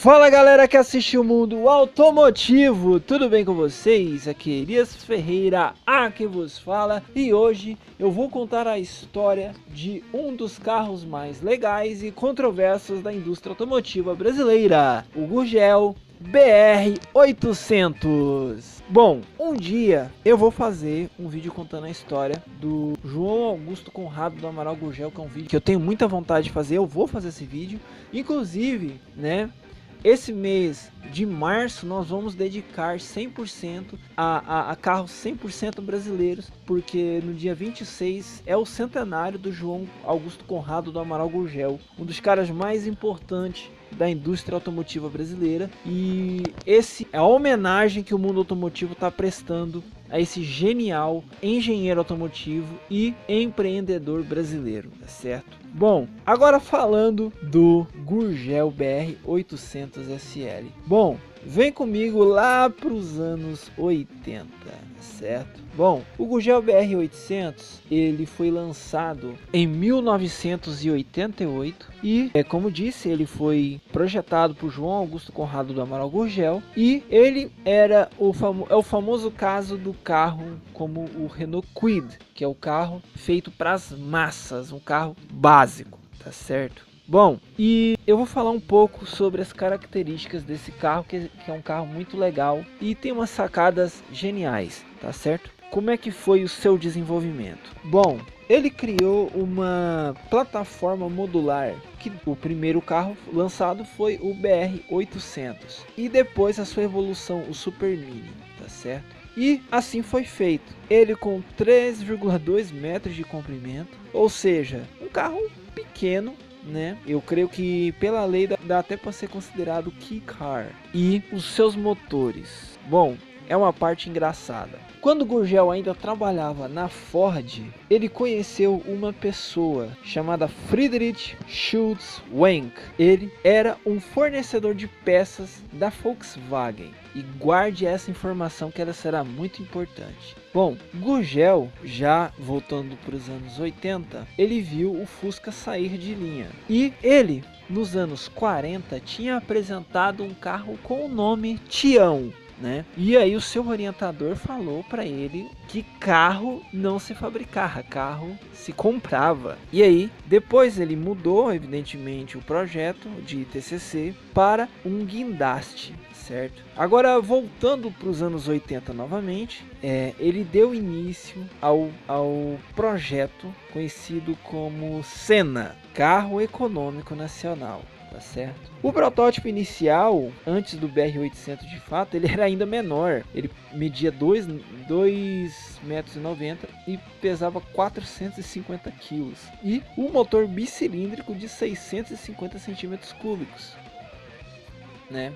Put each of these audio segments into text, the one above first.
Fala galera que assiste o Mundo Automotivo, tudo bem com vocês? Aqui é Elias Ferreira, quem vos fala, e hoje eu vou contar a história de um dos carros mais legais e controversos da indústria automotiva brasileira, o Gurgel BR800. Bom, um dia eu vou fazer um vídeo contando a história do João Augusto Conrado do Amaral Gurgel, que é um vídeo que eu tenho muita vontade de fazer. Eu vou fazer esse vídeo, inclusive, né? Esse mês de março nós vamos dedicar 100% a carros 100% brasileiros, porque no dia 26 é o centenário do João Augusto Conrado do Amaral Gurgel, um dos caras mais importantes da indústria automotiva brasileira, e esse é a homenagem que o mundo automotivo está prestando a esse genial engenheiro automotivo e empreendedor brasileiro, tá certo? Bom, agora falando do Gurgel BR800 SL. Bom, vem comigo lá para os anos 80, certo? Bom, o Gurgel BR800 ele foi lançado em 1988 e, como disse, ele foi projetado por João Augusto Conrado do Amaral Gurgel, e ele era o famoso caso do carro como o Renault Kwid, que é o carro feito para as massas, um carro básico, tá certo? Bom, e eu vou falar um pouco sobre as características desse carro, que é um carro muito legal e tem umas sacadas geniais, tá certo? Como é que foi o seu desenvolvimento? Bom, ele criou uma plataforma modular, que o primeiro carro lançado foi o BR800 e depois a sua evolução, o Super Mini, tá certo? E assim foi feito, ele com 3,2 metros de comprimento, ou seja, um carro pequeno, né? Eu creio que pela lei dá até para ser considerado key car. E os seus motores, bom, é uma parte engraçada. Quando o Gurgel ainda trabalhava na Ford, ele conheceu uma pessoa chamada Friedrich Schultz Wenck. Ele era um fornecedor de peças da Volkswagen. E guarde essa informação, que ela será muito importante. Bom, Gurgel, já voltando para os anos 80, ele viu o Fusca sair de linha. E ele, nos anos 40, tinha apresentado um carro com o nome Tião, né? E aí o seu orientador falou para ele que carro não se fabricava, carro se comprava. E aí depois ele mudou, evidentemente, o projeto de TCC para um guindaste, certo? Agora, voltando para os anos 80 novamente, ele deu início ao projeto conhecido como Senna, Carro Econômico Nacional, tá certo? O protótipo inicial, antes do BR800 de fato, ele era ainda menor. Ele media 2,90 metros e pesava 450 quilos. E um motor bicilíndrico de 650 centímetros cúbicos, né?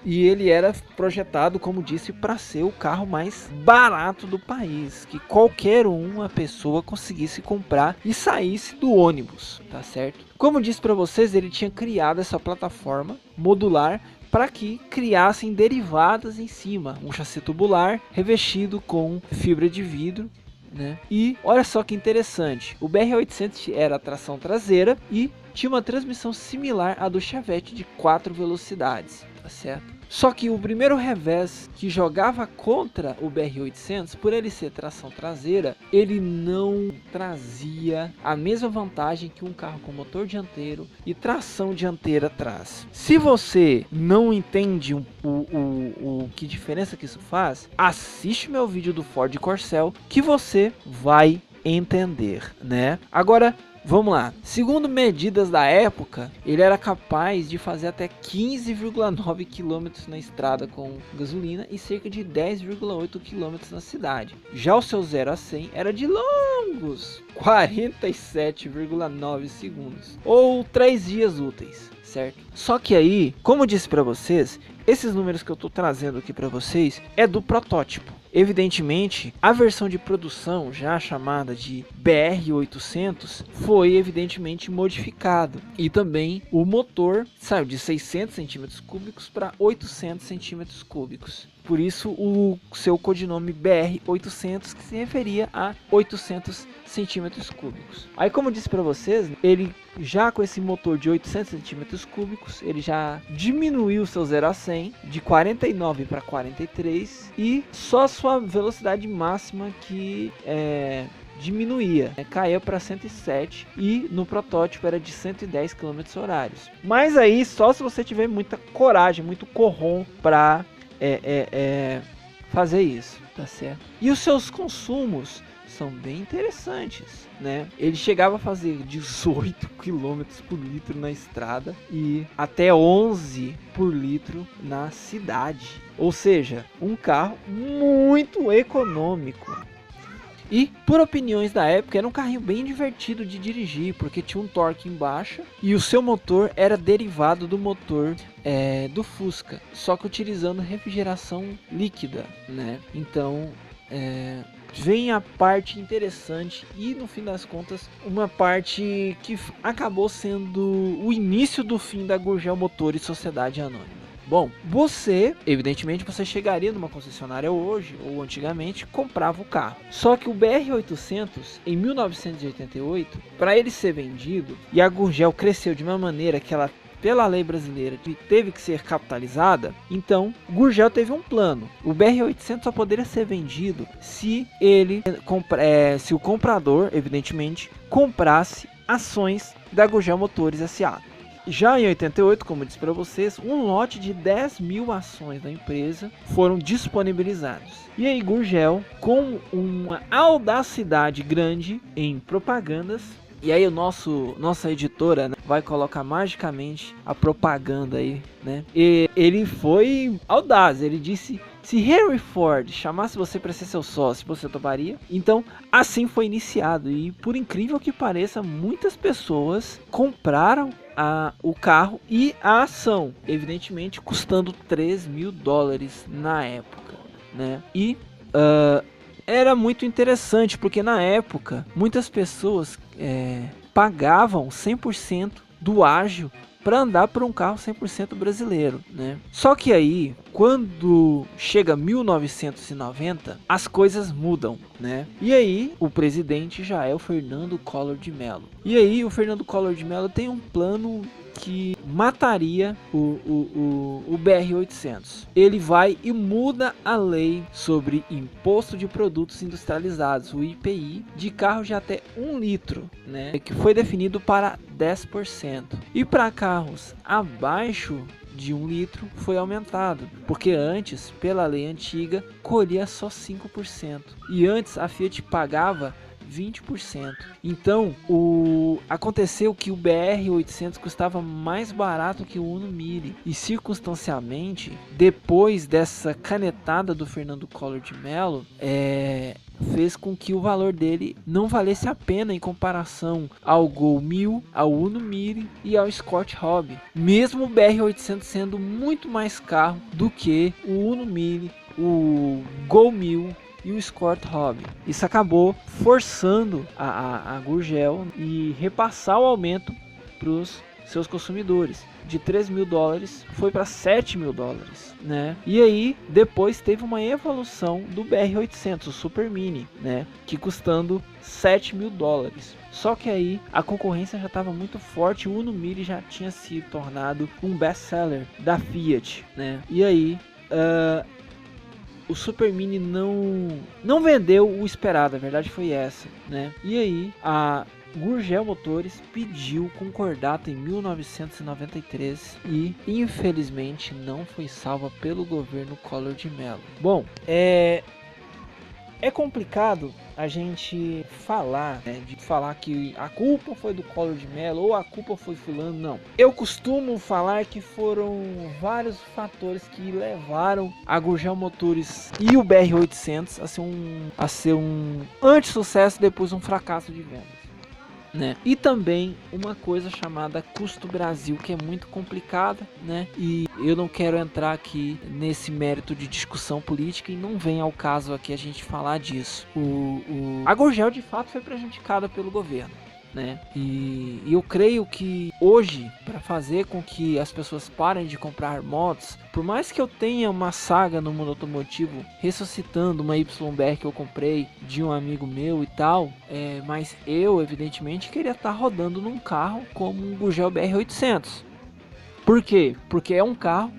E ele era projetado, como disse, para ser o carro mais barato do país, que qualquer uma pessoa conseguisse comprar e saísse do ônibus, tá certo? Como disse para vocês, ele tinha criado essa plataforma modular para que criassem derivadas em cima, um chassi tubular revestido com fibra de vidro, né? E olha só que interessante, o BR800 era tração traseira e tinha uma transmissão similar à do Chevette de 4 velocidades, tá certo? Só que o primeiro revés que jogava contra o BR800, por ele ser tração traseira, ele não trazia a mesma vantagem que um carro com motor dianteiro e tração dianteira traz. Se você não entende que diferença que isso faz, assiste meu vídeo do Ford Corcel que você vai entender, né? Agora, vamos lá. Segundo medidas da época, ele era capaz de fazer até 15,9 km na estrada com gasolina e cerca de 10,8 km na cidade. Já o seu 0 a 100 era de longos 47,9 segundos, ou 3 dias úteis, certo? Só que aí, como eu disse para vocês, esses números que eu estou trazendo aqui para vocês é do protótipo. Evidentemente, a versão de produção, já chamada de BR800, foi evidentemente modificado. E também o motor saiu de 600 centímetros cúbicos para 800 centímetros cúbicos. Por isso o seu codinome BR-800, que se referia a 800 centímetros cúbicos. Aí, como eu disse para vocês, ele já com esse motor de 800 centímetros cúbicos, ele já diminuiu seu 0 a 100 de 49 para 43 e só sua velocidade máxima que diminuía, caiu para 107 e no protótipo era de 110 km horários. Mas aí só se você tiver muita coragem, muito corrom para fazer isso, tá certo? E os seus consumos são bem interessantes, né? Ele chegava a fazer 18 km por litro na estrada e até 11 por litro na cidade. Ou seja, um carro muito econômico. E, por opiniões da época, era um carrinho bem divertido de dirigir, porque tinha um torque em baixa e o seu motor era derivado do motor do Fusca, só que utilizando refrigeração líquida, né? Então, vem a parte interessante e, no fim das contas, uma parte que acabou sendo o início do fim da Gurgel Motores Sociedade Anônima. Bom, evidentemente, você chegaria numa concessionária hoje, ou antigamente, comprava o carro. Só que o BR-800, em 1988, para ele ser vendido, e a Gurgel cresceu de uma maneira que ela, pela lei brasileira, teve que ser capitalizada, então Gurgel teve um plano. O BR-800 só poderia ser vendido se se o comprador, evidentemente, comprasse ações da Gurgel Motores S.A. Já em 88, como eu disse para vocês, um lote de 10 mil ações da empresa foram disponibilizados. E aí Gurgel, com uma audacidade grande em propagandas, e aí nossa editora, né, vai colocar magicamente a propaganda aí, né? E ele foi audaz, ele disse: se Henry Ford chamasse você para ser seu sócio, você toparia? Então, assim foi iniciado. E por incrível que pareça, muitas pessoas compraram o carro e a ação, evidentemente custando $3.000 na época, né? E era muito interessante, porque na época muitas pessoas pagavam 100% do ágio para andar por um carro 100% brasileiro, né? Só que aí, quando chega 1990, as coisas mudam, né? E aí, o presidente já é o Fernando Collor de Mello. E aí, o Fernando Collor de Mello tem um plano que mataria o BR-800. Ele vai e muda a lei sobre imposto de produtos industrializados, o IPI, de carros de até 1 litro, né, que foi definido para 10%. E para carros abaixo de 1 litro foi aumentado, porque antes, pela lei antiga, colhia só 5%. E antes a Fiat pagava 20%. Então, aconteceu que o BR-800 custava mais barato que o Uno Mille. E circunstancialmente, depois dessa canetada do Fernando Collor de Mello, fez com que o valor dele não valesse a pena em comparação ao Gol 1000, ao Uno Mille e ao Escort Hobby. Mesmo o BR-800 sendo muito mais caro do que o Uno Mille, o Gol 1000 e o Escort Hobby. Isso acabou forçando a Gurgel e repassar o aumento para os seus consumidores. De $3.000 foi para $7.000, né? E aí depois teve uma evolução do BR-800, o Super Mini, né? Que custando $7.000. Só que aí a concorrência já estava muito forte. O Uno Mille já tinha se tornado um best-seller da Fiat, né? E aí o Super Mini não vendeu o esperado, a verdade foi essa, né? E aí a Gurgel Motores pediu concordato em 1993 e infelizmente não foi salva pelo governo Collor de Mello. Bom, é complicado a gente falar, né, de falar que a culpa foi do Collor de Mello ou a culpa foi fulano, não. Eu costumo falar que foram vários fatores que levaram a Gurgel Motores e o BR-800 a ser um anti-sucesso, depois um fracasso de vendas, né? E também uma coisa chamada custo Brasil, que é muito complicada, né? E eu não quero entrar aqui nesse mérito de discussão política e não vem ao caso aqui a gente falar disso. A Gurgel de fato foi prejudicada pelo governo, né? E eu creio que hoje, para fazer com que as pessoas parem de comprar motos, por mais que eu tenha uma saga no mundo automotivo ressuscitando uma YBR que eu comprei de um amigo meu e tal, mas eu evidentemente queria estar rodando num carro como um Gurgel BR-800. Por quê? Porque é um carro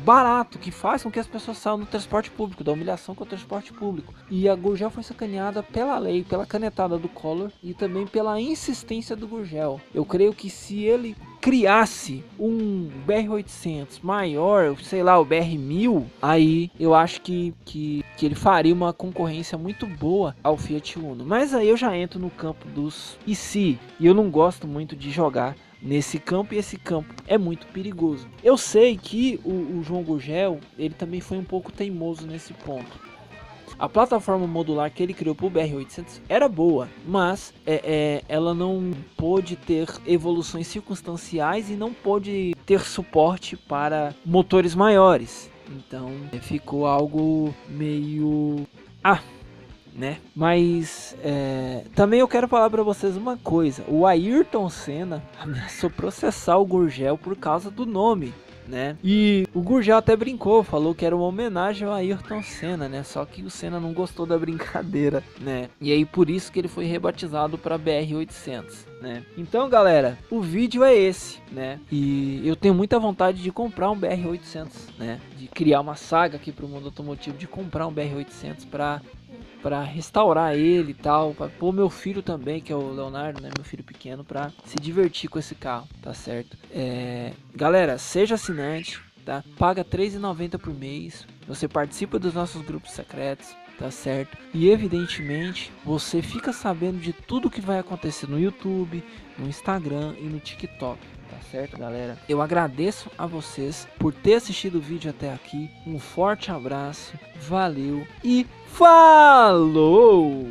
barato, que faz com que as pessoas saiam no transporte público, da humilhação com o transporte público. E a Gurgel foi sacaneada pela lei, pela canetada do Collor e também pela insistência do Gurgel. Eu creio que se ele criasse um BR-800 maior, sei lá, o BR-1000, aí eu acho que ele faria uma concorrência muito boa ao Fiat Uno. Mas aí eu já entro no campo dos e se, e eu não gosto muito de jogar nesse campo, e esse campo é muito perigoso. Eu sei que o João Gurgel, ele também foi um pouco teimoso nesse ponto. A plataforma modular que ele criou para o BR-800 era boa, mas ela não pôde ter evoluções circunstanciais e não pôde ter suporte para motores maiores. Então ficou algo meio... né? Mas também eu quero falar para vocês uma coisa. O Ayrton Senna ameaçou processar o Gurgel por causa do nome, né? E o Gurgel até brincou, falou que era uma homenagem ao Ayrton Senna, né? Só que o Senna não gostou da brincadeira, né? E aí por isso que ele foi rebatizado para BR-800, né? Então, galera, o vídeo é esse, né? E eu tenho muita vontade de comprar um BR-800, né? De criar uma saga aqui para o mundo automotivo, de comprar um BR-800 para restaurar ele e tal, para pôr meu filho também, que é o Leonardo, né, meu filho pequeno, para se divertir com esse carro, tá certo? Galera, seja assinante, tá? Paga R$3,90 por mês, você participa dos nossos grupos secretos, tá certo? E evidentemente, você fica sabendo de tudo que vai acontecer no YouTube, no Instagram e no TikTok. Tá certo, galera? Eu agradeço a vocês por ter assistido o vídeo até aqui. Um forte abraço, valeu e falou!